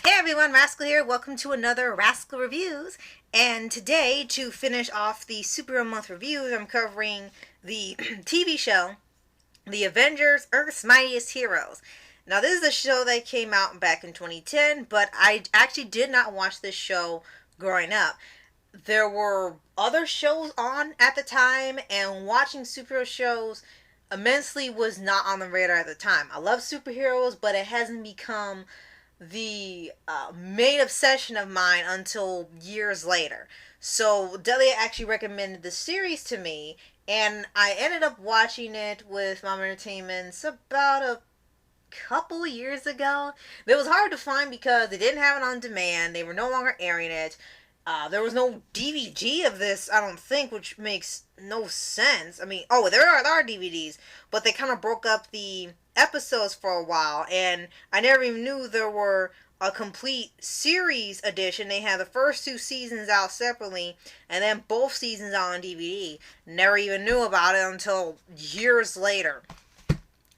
Hey everyone, Rascal here. Welcome to another Rascal Reviews. And today, to finish off the Superhero Month reviews, I'm covering the TV show, The Avengers, Earth's Mightiest Heroes. Now, this is a show that came out back in 2010, but I actually did not watch this show growing up. There were other shows on at the time, and watching superhero shows immensely was not on the radar at the time. I love superheroes, but it hasn't become the main obsession of mine until years later. So Delia actually recommended the series to me, and I ended up watching it with Mom Entertainment's about a couple years ago. It was hard to find because they didn't have it on demand. They were no longer airing it. There was no DVD of this, I don't think, which makes no sense. I mean, there are DVDs, but they kind of broke up the episodes for a while, and I never even knew there were a complete series edition. They had the first two seasons out separately, and then both seasons out on DVD. Never even knew about it until years later,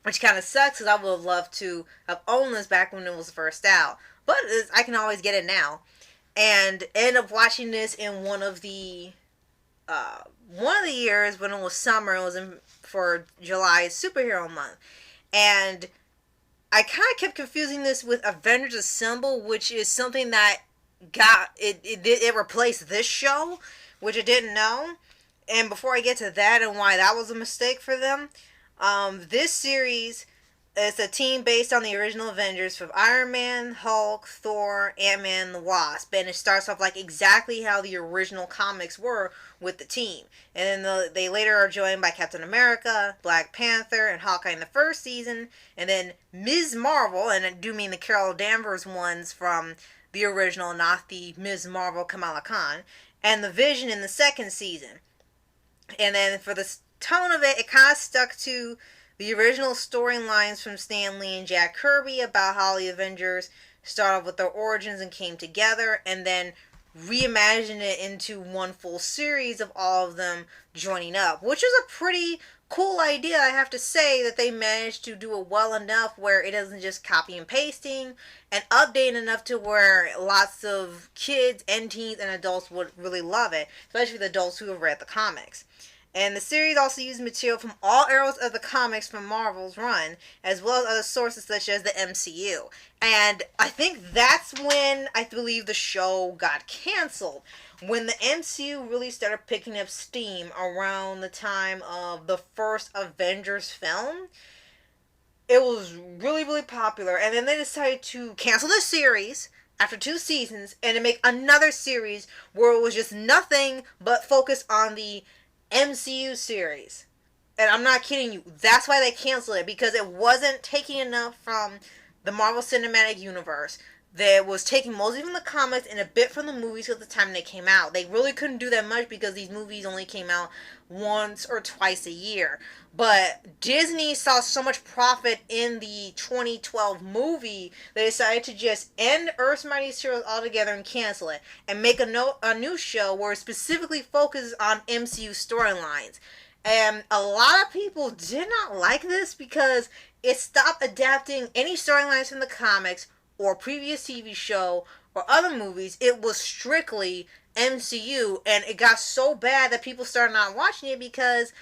which kind of sucks because I would have loved to have owned this back when it was first out. But I can always get it now. And end up watching this in one of the years when it was summer. It was for July's superhero month, and I kind of kept confusing this with Avengers Assemble, which is something that it replaced this show, which I didn't know. And before I get to that and why that was a mistake for them, this series is a team based on the original Avengers from Iron Man, Hulk, Thor, Ant-Man, and the Wasp. And it starts off like exactly how the original comics were with the team. And then they later are joined by Captain America, Black Panther, and Hawkeye in the first season. And then Ms. Marvel, and I do mean the Carol Danvers ones from the original, not the Ms. Marvel Kamala Khan, and the Vision in the second season. And then for the tone of it, it kind of stuck to the original storylines from Stan Lee and Jack Kirby about how the Avengers started with their origins and came together, and then reimagined it into one full series of all of them joining up, which is a pretty cool idea. I have to say that they managed to do it well enough where it isn't just copy and pasting, and updating enough to where lots of kids and teens and adults would really love it, especially the adults who have read the comics. And the series also used material from all eras of the comics from Marvel's run, as well as other sources such as the MCU. And I think that's when I believe the show got canceled. When the MCU really started picking up steam around the time of the first Avengers film, it was really, really popular. And then they decided to cancel the series after 2 seasons and to make another series where it was just nothing but focus on the MCU series. And I'm not kidding you. That's why they canceled it, because it wasn't taking enough from the Marvel Cinematic Universe. That was taking mostly from the comics and a bit from the movies at the time they came out. They really couldn't do that much because these movies only came out once or twice a year. But Disney saw so much profit in the 2012 movie, they decided to just end Earth's Mightiest Heroes altogether and cancel it. And make a new show where it specifically focuses on MCU storylines. And a lot of people did not like this because it stopped adapting any storylines from the comics or previous TV show or other movies. It was strictly MCU, and it got so bad that people started not watching it because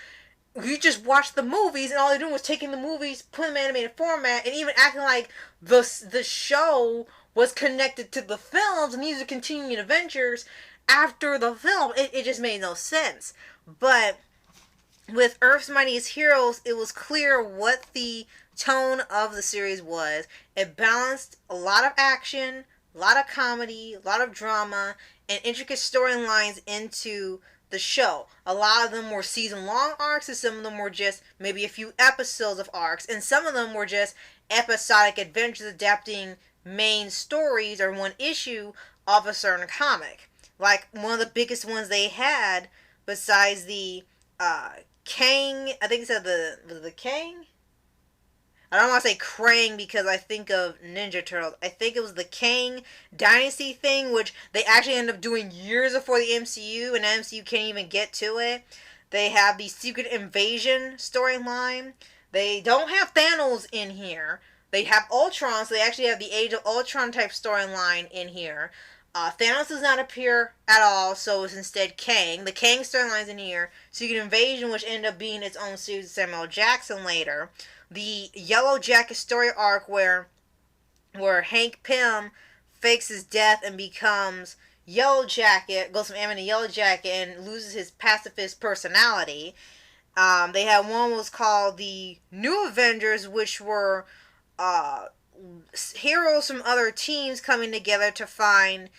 you just watched the movies and all they're doing was taking the movies, putting them in animated format, and even acting like the show was connected to the films and these are continuing adventures after the film. It just made no sense. But with Earth's Mightiest Heroes, it was clear what the tone of the series was. It balanced a lot of action, a lot of comedy, a lot of drama, and intricate storylines into the show. A lot of them were season-long arcs, and some of them were just maybe a few episodes of arcs, and some of them were just episodic adventures adapting main stories or one issue of a certain comic. Like, one of the biggest ones they had, besides the Kang, I think it said was the Kang? I don't want to say Krang because I think of Ninja Turtles. I think it was the Kang Dynasty thing, which they actually ended up doing years before the MCU, and the MCU can't even get to it. They have the Secret Invasion storyline. They don't have Thanos in here. They have Ultron, so they actually have the Age of Ultron type storyline in here. Thanos does not appear at all, so it's instead Kang. The Kang storyline's in here. Secret Invasion, which ended up being its own series with Samuel Jackson later. The Yellow Jacket story arc where Hank Pym fakes his death and becomes Yellow Jacket, goes from Ant-Man to Yellow Jacket and loses his pacifist personality. They had one was called the New Avengers, which were heroes from other teams coming together to find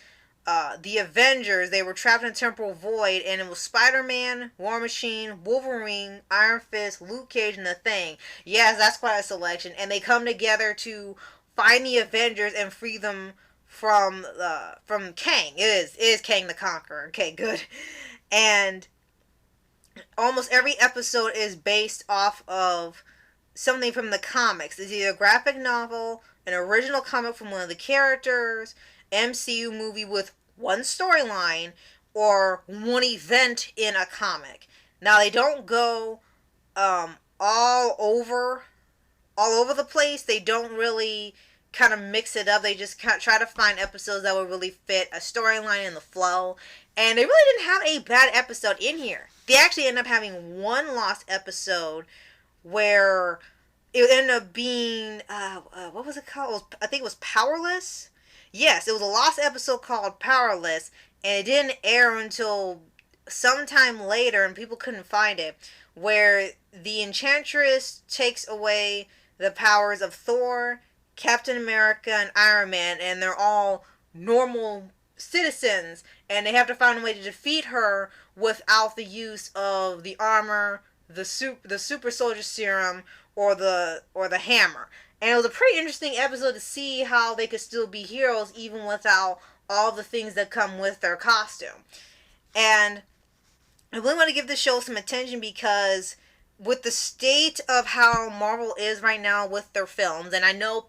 the Avengers. They were trapped in a temporal void, and it was Spider-Man, War Machine, Wolverine, Iron Fist, Luke Cage, and The Thing. Yes, that's quite a selection. And they come together to find the Avengers and free them from Kang. It is Kang the Conqueror. Okay, good. And almost every episode is based off of something from the comics. It's either a graphic novel, an original comic from one of the characters, MCU movie with one storyline, or one event in a comic. Now they don't go all over the place. They don't really kind of mix it up. They just try to find episodes that would really fit a storyline and the flow. And they really didn't have a bad episode in here. They actually ended up having one lost episode where it ended up being what was it called? I think it was Powerless. Yes, it was a lost episode called Powerless, and it didn't air until sometime later, and people couldn't find it. Where the Enchantress takes away the powers of Thor, Captain America, and Iron Man, and they're all normal citizens, and they have to find a way to defeat her without the use of the armor, the super soldier serum, or the hammer. And it was a pretty interesting episode to see how they could still be heroes even without all the things that come with their costume. And I really want to give this show some attention because with the state of how Marvel is right now with their films, and I know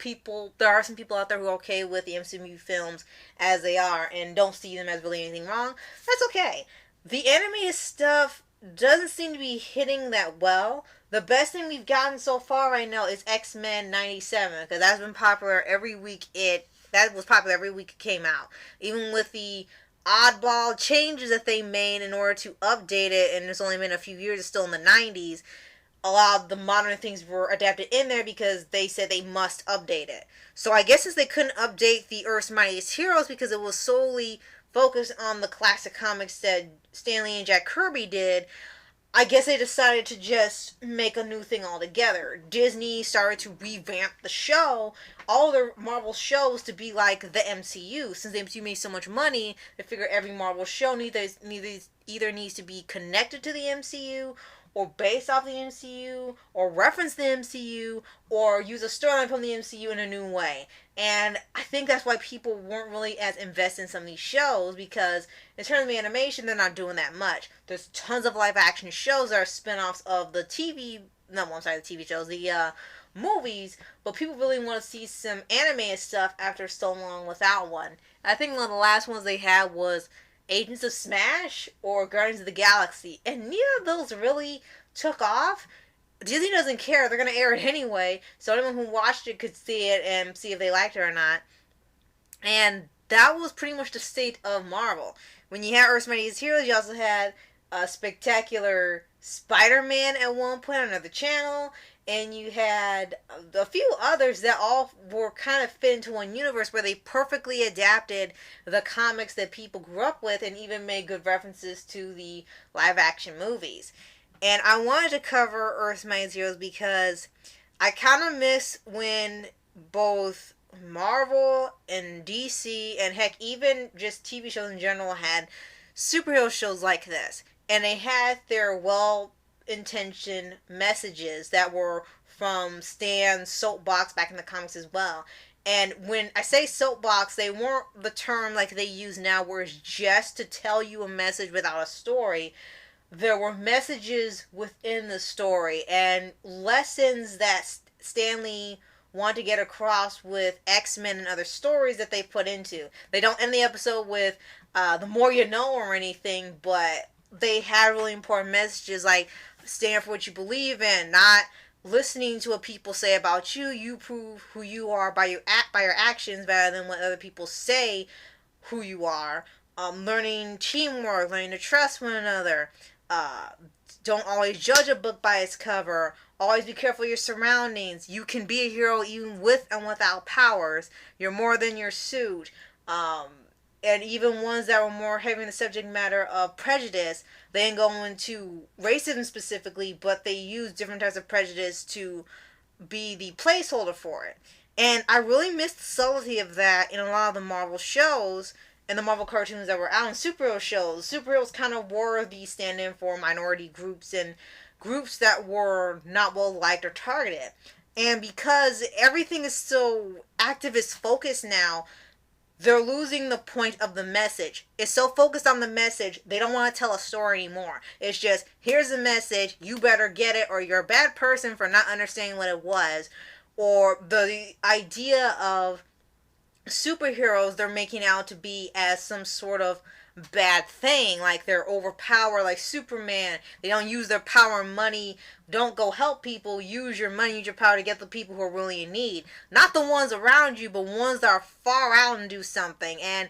there are some people out there who are okay with the MCU films as they are and don't see them as really anything wrong. That's okay. The animated stuff doesn't seem to be hitting that well. The best thing we've gotten so far right now is X-Men 97, because that's been popular every week. That was popular every week it came out. Even with the oddball changes that they made in order to update it, and it's only been a few years, it's still in the 90s, a lot of the modern things were adapted in there because they said they must update it. So I guess since they couldn't update the Earth's Mightiest Heroes because it was solely focused on the classic comics that Stan Lee and Jack Kirby did, I guess they decided to just make a new thing altogether. Disney started to revamp the show, all their Marvel shows, to be like the MCU. Since the MCU made so much money, they figure every Marvel show either needs to be connected to the MCU, or based off the MCU, or reference the MCU, or use a storyline from the MCU in a new way. And I think that's why people weren't really as invested in some of these shows, because in terms of animation, they're not doing that much. There's tons of live action shows that are spin-offs of the TV shows, the movies, but people really want to see some animated stuff after so long without one. I think one of the last ones they had was Agents of Smash or Guardians of the Galaxy, and neither of those really took off. Disney doesn't care. They're going to air it anyway, so anyone who watched it could see it and see if they liked it or not. And that was pretty much the state of Marvel. When you had Earth's Mightiest Heroes, you also had a spectacular Spider-Man at one point on another channel, and you had a few others that all were kind of fit into one universe where they perfectly adapted the comics that people grew up with and even made good references to the live-action movies. And I wanted to cover Earth's Mightiest Heroes because I kind of miss when both Marvel and DC, and heck, even just TV shows in general, had superhero shows like this. And they had their well-intentioned messages that were from Stan's soapbox back in the comics as well. And when I say soapbox, they weren't the term like they use now, where it's just to tell you a message without a story. There were messages within the story and lessons that Stan Lee wanted to get across with X-Men and other stories that they put into. They don't end the episode with the more you know or anything, but they had really important messages like stand for what you believe in, not listening to what people say about you. You prove who you are by your actions rather than what other people say who you are. Learning teamwork, learning to trust one another. Uh, don't always judge a book by its cover. Always be careful of your surroundings. You can be a hero even with and without powers. You're more than your suit. Um, and even ones that were more heavy in the subject matter of prejudice, they didn't go into racism specifically, but they used different types of prejudice to be the placeholder for it. And I really missed the subtlety of that in a lot of the Marvel shows and the Marvel cartoons that were out in superhero shows. Superheroes kind of were the stand-in for minority groups and groups that were not well liked or targeted. And because everything is so activist focused now, they're losing the point of the message. It's so focused on the message, they don't want to tell a story anymore. It's just, here's the message, you better get it, or you're a bad person for not understanding what it was. Or the idea of superheroes they're making out to be as some sort of bad thing, like they're overpowered, like Superman. They don't use their power and money. Don't go help people. Use your money, use your power to get the people who are really in need. Not the ones around you, but ones that are far out and do something. And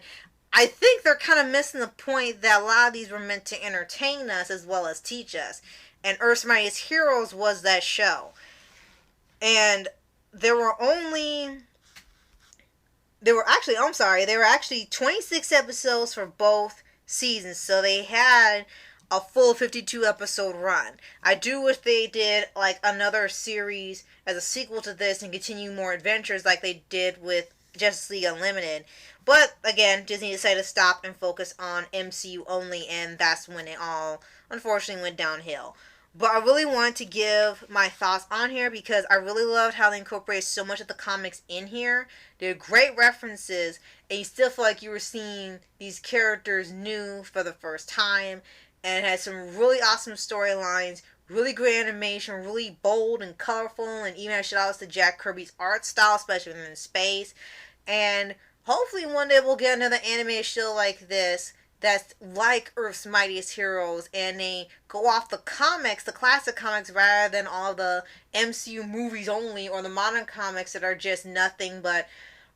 I think they're kind of missing the point that a lot of these were meant to entertain us as well as teach us. And Earth's Mightiest Heroes was that show. And there were only there were actually 26 episodes for both seasons, so they had a full 52 episode run. I do wish they did like another series as a sequel to this and continue more adventures like they did with Justice League Unlimited. But again, Disney decided to stop and focus on MCU only, and that's when it all unfortunately went downhill. But I really wanted to give my thoughts on here because I really loved how they incorporated so much of the comics in here. They're great references, and you still feel like you were seeing these characters new for the first time. And it had some really awesome storylines, really great animation, really bold and colorful, and even had shout-outs to Jack Kirby's art style, especially in space. And hopefully one day we'll get another animated show like this that's like Earth's Mightiest Heroes, and they go off the comics, the classic comics, rather than all the MCU movies only, or the modern comics that are just nothing but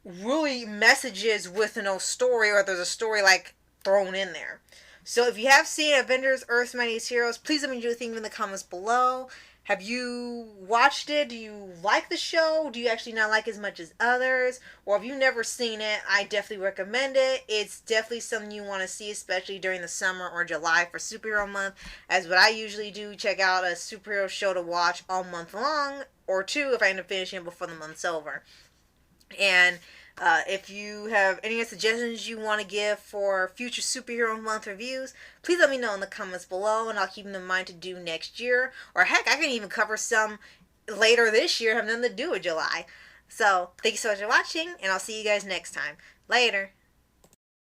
really messages with no story, or there's a story like thrown in there. So if you have seen Avengers Earth's Mightiest Heroes, please let me know what you think in the comments below. Have you watched it? Do you like the show? Do you actually not like it as much as others? Or if you've never seen it, I definitely recommend it. It's definitely something you want to see, especially during the summer or July for Superhero Month. As what I usually do, check out a superhero show to watch all month long, or two if I end up finishing it before the month's over. And if you have any suggestions you want to give for future Superhero Month reviews, please let me know in the comments below, and I'll keep them in mind to do next year. Or heck, I can even cover some later this year, have nothing to do with July. So, thank you so much for watching, and I'll see you guys next time. Later.